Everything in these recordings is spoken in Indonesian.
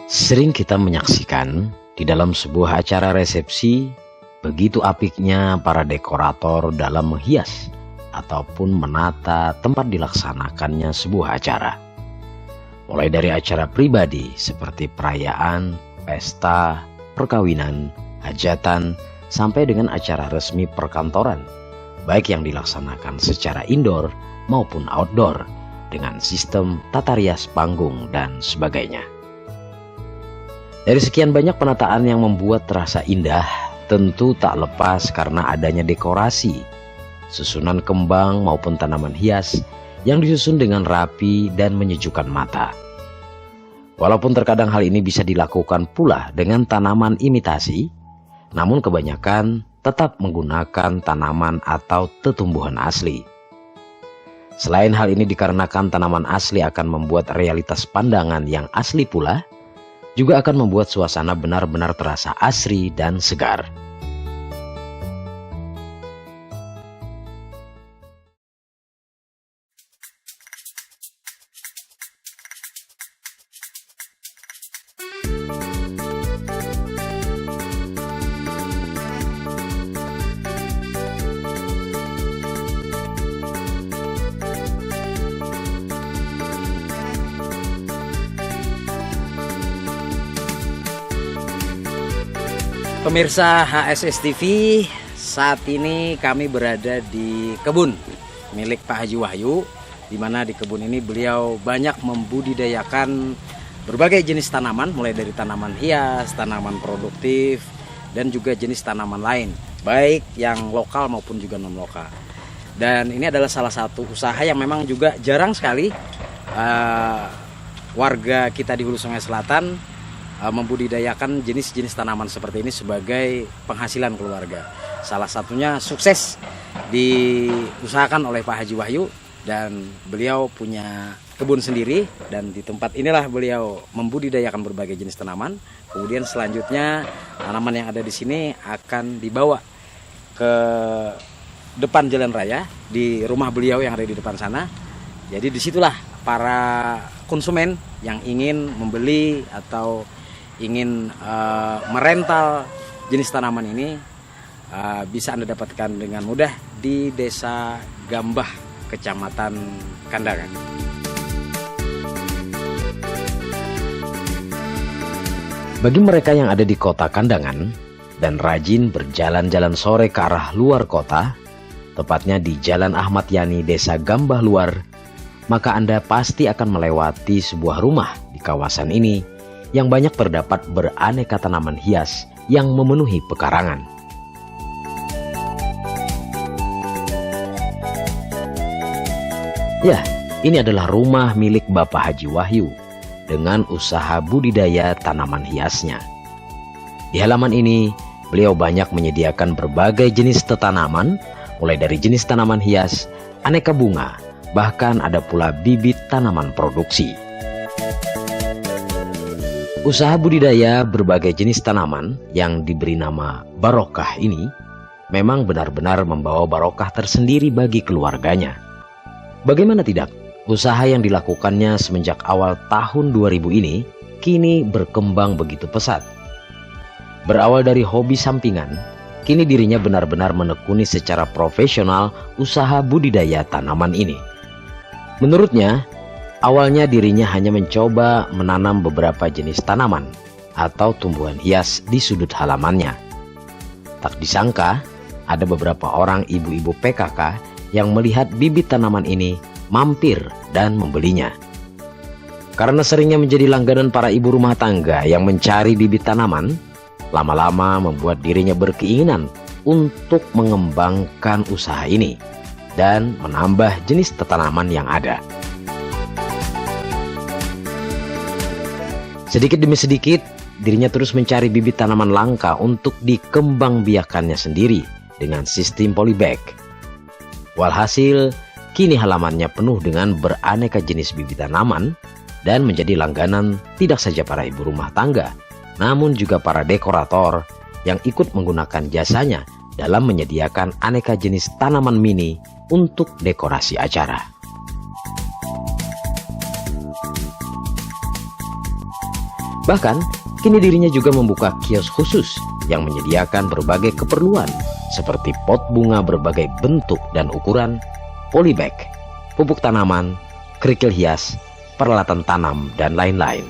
Sering kita menyaksikan di dalam sebuah acara resepsi, begitu apiknya para dekorator dalam menghias ataupun menata tempat dilaksanakannya sebuah acara. Mulai dari acara pribadi seperti perayaan, pesta, perkawinan, hajatan, sampai dengan acara resmi perkantoran, baik yang dilaksanakan secara indoor maupun outdoor, dengan sistem tata rias panggung dan sebagainya. Dari sekian banyak penataan yang membuat terasa indah, tentu tak lepas karena adanya dekorasi, susunan kembang maupun tanaman hias yang disusun dengan rapi dan menyejukkan mata. Walaupun terkadang hal ini bisa dilakukan pula dengan tanaman imitasi, namun kebanyakan tetap menggunakan tanaman atau tetumbuhan asli. Selain hal ini dikarenakan tanaman asli akan membuat realitas pandangan yang asli pula, juga akan membuat suasana benar-benar terasa asri dan segar. Pemirsa HSS TV, saat ini kami berada di kebun milik Pak Haji Wahyu, di mana di kebun ini beliau banyak membudidayakan berbagai jenis tanaman, mulai dari tanaman hias, tanaman produktif, dan juga jenis tanaman lain, baik yang lokal maupun juga non lokal. Dan ini adalah salah satu usaha yang memang juga jarang sekali warga kita di Hulu Sungai Selatan membudidayakan jenis-jenis tanaman seperti ini sebagai penghasilan keluarga. Salah satunya sukses diusahakan oleh Pak Haji Wahyu, dan beliau punya kebun sendiri, dan di tempat inilah beliau membudidayakan berbagai jenis tanaman. Kemudian selanjutnya tanaman yang ada di sini akan dibawa ke depan jalan raya di rumah beliau yang ada di depan sana. Jadi disitulah para konsumen yang ingin membeli atau ingin merental jenis tanaman ini bisa Anda dapatkan dengan mudah di Desa Gambah, Kecamatan Kandangan. Bagi mereka yang ada di kota Kandangan dan rajin berjalan-jalan sore ke arah luar kota, tepatnya di Jalan Ahmad Yani, Desa Gambah Luar, maka Anda pasti akan melewati sebuah rumah di kawasan ini yang banyak terdapat beraneka tanaman hias yang memenuhi pekarangan. Ya, ini adalah rumah milik Bapak Haji Wahyu dengan usaha budidaya tanaman hiasnya. Di halaman ini, beliau banyak menyediakan berbagai jenis tanaman, mulai dari jenis tanaman hias, aneka bunga, bahkan ada pula bibit tanaman produksi. Usaha budidaya berbagai jenis tanaman yang diberi nama barokah ini memang benar-benar membawa barokah tersendiri bagi keluarganya. Bagaimana tidak, usaha yang dilakukannya semenjak awal tahun 2000 ini kini berkembang begitu pesat. Berawal dari hobi sampingan, kini dirinya benar-benar menekuni secara profesional usaha budidaya tanaman ini. Menurutnya, awalnya dirinya hanya mencoba menanam beberapa jenis tanaman atau tumbuhan hias di sudut halamannya. Tak disangka, ada beberapa orang ibu-ibu PKK yang melihat bibit tanaman ini mampir dan membelinya. Karena seringnya menjadi langganan para ibu rumah tangga yang mencari bibit tanaman, lama-lama membuat dirinya berkeinginan untuk mengembangkan usaha ini dan menambah jenis tanaman yang ada. Sedikit demi sedikit, dirinya terus mencari bibit tanaman langka untuk dikembangbiakannya sendiri dengan sistem polybag. Walhasil, kini halamannya penuh dengan beraneka jenis bibit tanaman dan menjadi langganan tidak saja para ibu rumah tangga, namun juga para dekorator yang ikut menggunakan jasanya dalam menyediakan aneka jenis tanaman mini untuk dekorasi acara. Bahkan, kini dirinya juga membuka kios khusus yang menyediakan berbagai keperluan seperti pot bunga berbagai bentuk dan ukuran, polybag, pupuk tanaman, kerikil hias, peralatan tanam, dan lain-lain.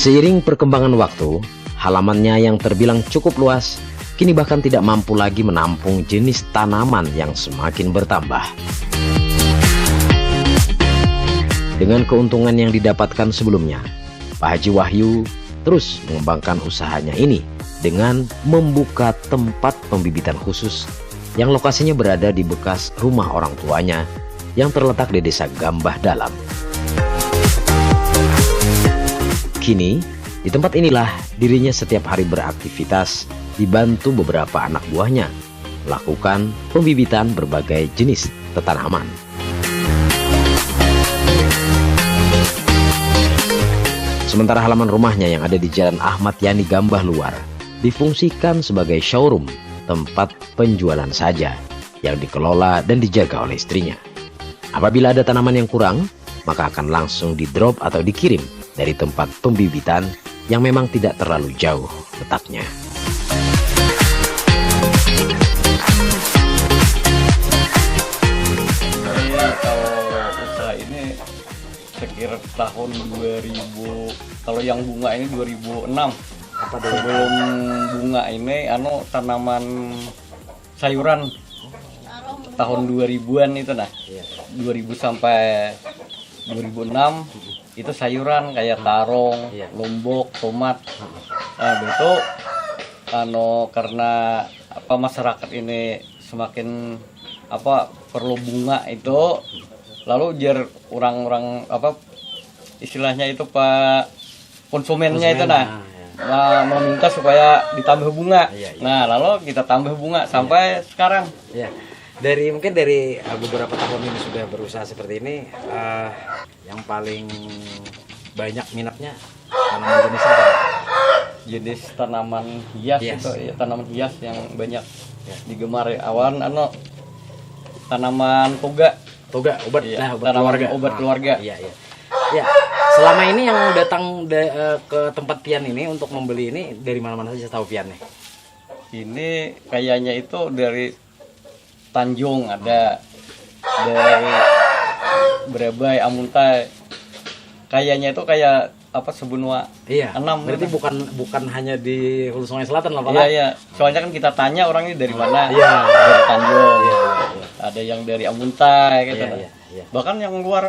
Seiring perkembangan waktu, halamannya yang terbilang cukup luas, kini bahkan tidak mampu lagi menampung jenis tanaman yang semakin bertambah. Dengan keuntungan yang didapatkan sebelumnya, Pak Haji Wahyu terus mengembangkan usahanya ini dengan membuka tempat pembibitan khusus yang lokasinya berada di bekas rumah orang tuanya yang terletak di Desa Gambah Dalam. Kini, di tempat inilah dirinya setiap hari beraktivitas dibantu beberapa anak buahnya melakukan pembibitan berbagai jenis tanaman. Sementara halaman rumahnya yang ada di Jalan Ahmad Yani Gambah Luar difungsikan sebagai showroom tempat penjualan saja yang dikelola dan dijaga oleh istrinya. Apabila ada tanaman yang kurang, maka akan langsung di-drop atau dikirim dari tempat pembibitan yang memang tidak terlalu jauh letaknya. Kalau usaha ini sekira tahun 2000, kalau yang bunga ini 2006. Sebelum bunga ini tanaman sayuran tahun 2000-an itu 2000 sampai 2006 itu sayuran kayak tarong, lombok, tomat. Nah, itu karena masyarakat ini semakin perlu bunga itu, lalu jar orang-orang istilahnya itu Pak konsumennya itu meminta supaya ditambah bunga. Nah, lalu kita tambah bunga sampai sekarang. Mungkin dari beberapa tahun ini sudah berusaha seperti ini, yang paling banyak minatnya tanaman jenis apa? Jenis tanaman hias. Itu ya, tanaman hias yang banyak digemar. Awan tanaman toga obat, obat keluarga. Ya, selama ini yang datang ke tempat Pian ini untuk membeli ini dari mana-mana saja tahu Pian nih? Ini kayaknya itu dari Tanjung, ada dari Brebes, Amuntai. Kayaknya itu kayak sebenua. Enam. Berarti bukan hanya di Hulu Sungai Selatan lah Pak. Iya. Soalnya kan kita tanya orang ini dari mana. Dari Tanjung. Ada yang dari Amuntai gitu. Bahkan yang luar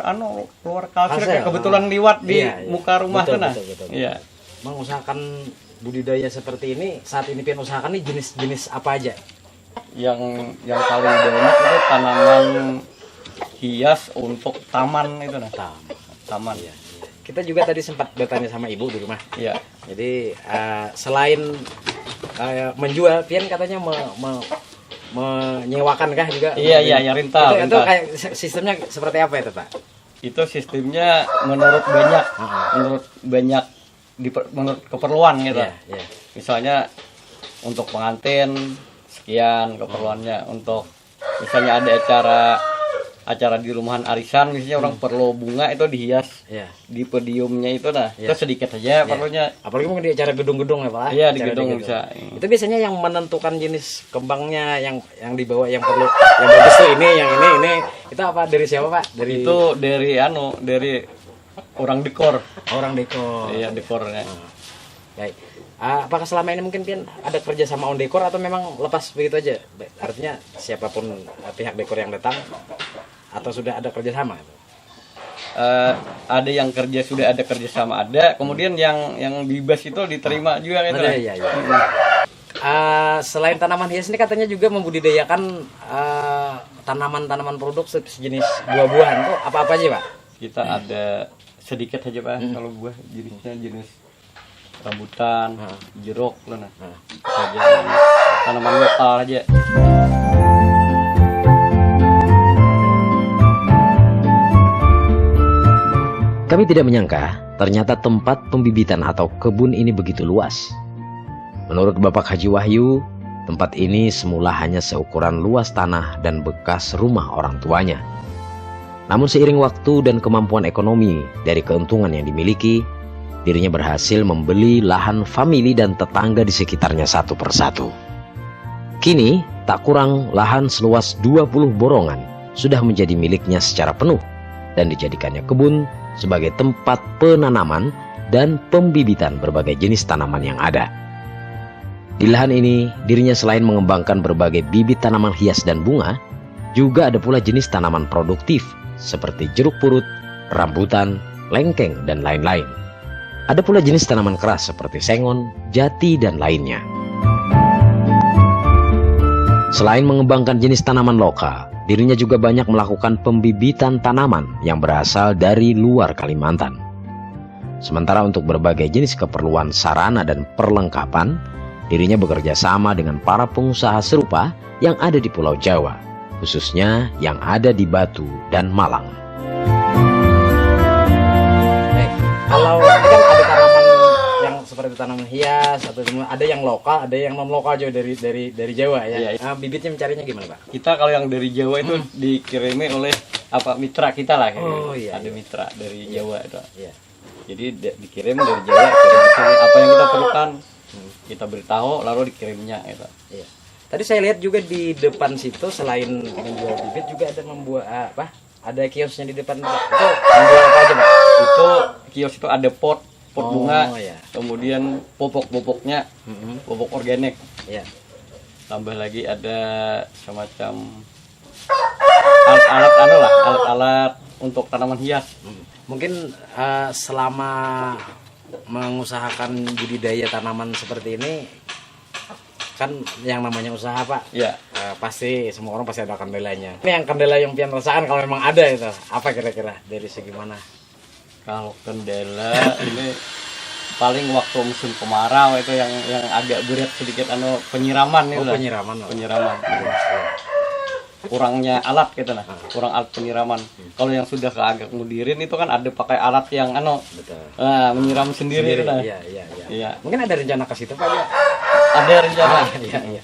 Kalsir kayak kebetulan liwat di muka rumah kan. Iya. Mengusahakan budidaya seperti ini, saat ini Pian usahakan nih jenis apa aja? Yang paling banyak itu tanaman hias untuk taman itu taman. Kita juga tadi sempat bertanya sama ibu di rumah. Jadi selain menjual, Pian katanya menyewakan kah juga? Iya, rental. Itu kayak sistemnya seperti apa itu Pak? Itu sistemnya menurut banyak menurut keperluan gitu. Misalnya untuk pengantin sekian keperluannya, untuk misalnya ada acara di rumahan arisan misalnya orang perlu bunga itu dihias di podiumnya itu itu sedikit saja perlunya. Apalagi mungkin di acara gedung-gedung ya Pak? Di gedung bisa. Itu biasanya yang menentukan jenis kembangnya yang dibawa yang perlu yang bagus tuh ini itu apa, dari siapa Pak? Itu dari orang dekor. Iya, dekornya. Baik. Apakah selama ini mungkin Pian ada kerja sama on dekor atau memang lepas begitu aja? Artinya siapapun pihak dekor yang datang atau sudah ada kerja sama? Ada yang sudah ada kerja sama ada. Kemudian yang bebas itu diterima juga gitu. Iya. Selain tanaman hias ini katanya juga membudidayakan tanaman-tanaman produk sejenis buah-buahan tuh apa-apa aja Pak? Kita ada sedikit aja Pak. Kalau buah jenis rambutan, jeruk saja. tanaman lokal aja. Kami tidak menyangka ternyata tempat pembibitan atau kebun ini begitu luas. Menurut Bapak Haji Wahyu, tempat ini semula hanya seukuran luas tanah dan bekas rumah orang tuanya. Namun seiring waktu dan kemampuan ekonomi dari keuntungan yang dimiliki, dirinya berhasil membeli lahan famili dan tetangga di sekitarnya satu persatu. Kini, tak kurang lahan seluas 20 borongan sudah menjadi miliknya secara penuh dan dijadikannya kebun sebagai tempat penanaman dan pembibitan berbagai jenis tanaman yang ada. Di lahan ini, dirinya selain mengembangkan berbagai bibit tanaman hias dan bunga, juga ada pula jenis tanaman produktif seperti jeruk purut, rambutan, lengkeng, dan lain-lain. Ada pula jenis tanaman keras seperti sengon, jati, dan lainnya. Selain mengembangkan jenis tanaman lokal, dirinya juga banyak melakukan pembibitan tanaman yang berasal dari luar Kalimantan. Sementara untuk berbagai jenis keperluan sarana dan perlengkapan, dirinya bekerja sama dengan para pengusaha serupa yang ada di Pulau Jawa, khususnya yang ada di Batu dan Malang. Kalau kan ada tanaman yang seperti tanaman hias atau ada yang lokal, ada yang non lokal juga dari Jawa ya. Iya. Bibitnya mencarinya gimana, Pak? Kita kalau yang dari Jawa itu dikirimi oleh mitra kita lah. Oh, iya, ada mitra dari Jawa itu. Iya. Jadi dikirim dari Jawa, kirim ke sini apa yang kita perlukan. Kita beritahu lalu dikirimnya gitu. Iya. Tadi saya lihat juga di depan situ selain menjual bibit juga ada membuat apa? Ada kiosnya di depan. Itu menjual apa aja, Pak? Itu kios itu ada pot bunga, iya. kemudian popok-popoknya, popok organik. Iya. Tambah lagi ada semacam alat-alat untuk tanaman hias. Mungkin selama mengusahakan budidaya tanaman seperti ini, kan yang namanya usaha, Pak. Iya. Pasti semua orang pasti ada kendalanya. Ini yang kendala yang pian rasakan kalau memang ada itu, apa kira-kira dari segi mana? Kalau kendala ini paling waktu musim kemarau itu yang agak berat sedikit penyiraman itu. Penyiraman. Kurangnya alat gitu nah. Kurang alat penyiraman. Kalau yang sudah agak mudirin itu kan ada pakai alat yang Betul. Menyiram sendiri itu nah. Iya. Mungkin ada rencana ke situ, Pak ya? Ada rencana. Iya.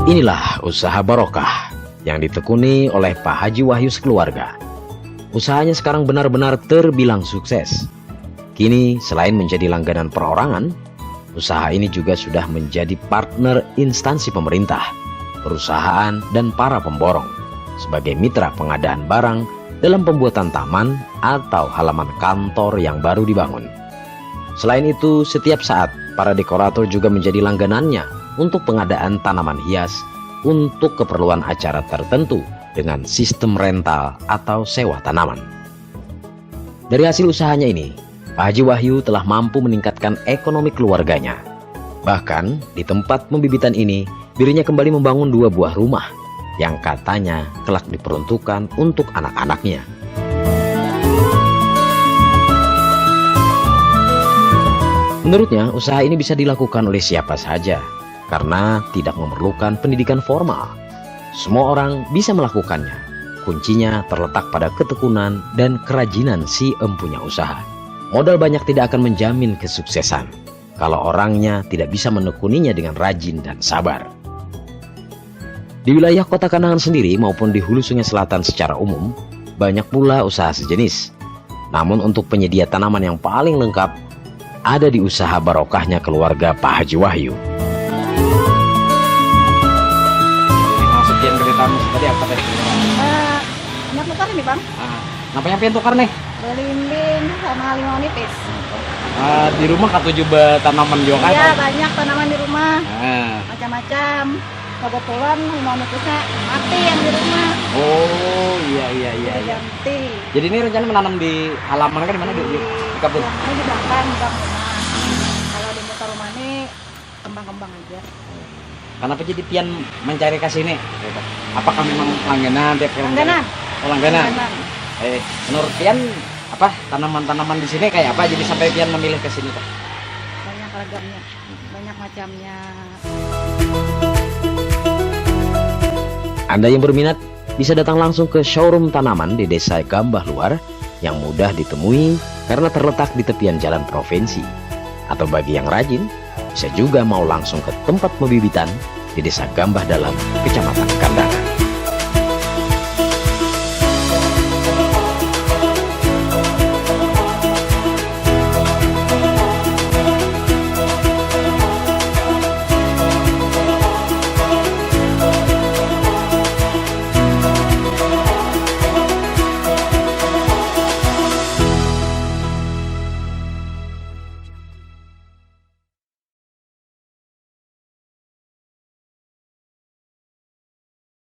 Inilah usaha barokah yang ditekuni oleh Pak Haji Wahyu sekeluarga. Usahanya sekarang benar-benar terbilang sukses. Kini selain menjadi langganan perorangan, usaha ini juga sudah menjadi partner instansi pemerintah, perusahaan, dan para pemborong sebagai mitra pengadaan barang dalam pembuatan taman atau halaman kantor yang baru dibangun. Selain itu, setiap saat para dekorator juga menjadi langganannya untuk pengadaan tanaman hias untuk keperluan acara tertentu dengan sistem rental atau sewa tanaman. Dari hasil usahanya ini, Pak Haji Wahyu telah mampu meningkatkan ekonomi keluarganya. Bahkan di tempat pembibitan ini, dirinya kembali membangun 2 buah rumah yang katanya kelak diperuntukkan untuk anak-anaknya. Menurutnya, usaha ini bisa dilakukan oleh siapa saja karena tidak memerlukan pendidikan formal. Semua orang bisa melakukannya. Kuncinya terletak pada ketekunan dan kerajinan si empunya usaha. Modal banyak tidak akan menjamin kesuksesan kalau orangnya tidak bisa menekuninya dengan rajin dan sabar. Di wilayah Kota Kandangan sendiri maupun di hulu Sungai Selatan secara umum, banyak pula usaha sejenis. Namun untuk penyedia tanaman yang paling lengkap, ada di usaha barokahnya keluarga Pak Haji Wahyu. Maksud yang keretamu tadi apa tadi? Banyak tukar nih, Bang. Nampaknya pian tukar nih? Belimbing sama limau nipis. Di rumah katu juga tanaman juga kan? Iya, banyak tanaman di rumah. Macam-macam. Kebetulan limau nipisnya mati yang di rumah. Oh, iya. Ganti. Jadi ini rencana menanam di halaman kan di mana di kebun? Ya, ini di belakang rumah. Kalau di muka rumah ini kembang-kembang aja. Kenapa jadi pian mencari ke sini? Apakah memang langganan tiap kali? Langganan. Oh, langganan. Menurut pian apa tanaman-tanaman di sini kayak apa jadi sampai pian memilih ke sini Pak? Banyak ragamnya, banyak macamnya. Anda yang berminat bisa datang langsung ke showroom tanaman di Desa Gambah Luar yang mudah ditemui karena terletak di tepian jalan provinsi. Atau bagi yang rajin, bisa juga mau langsung ke tempat pembibitan di Desa Gambah Dalam, Kecamatan Kandang.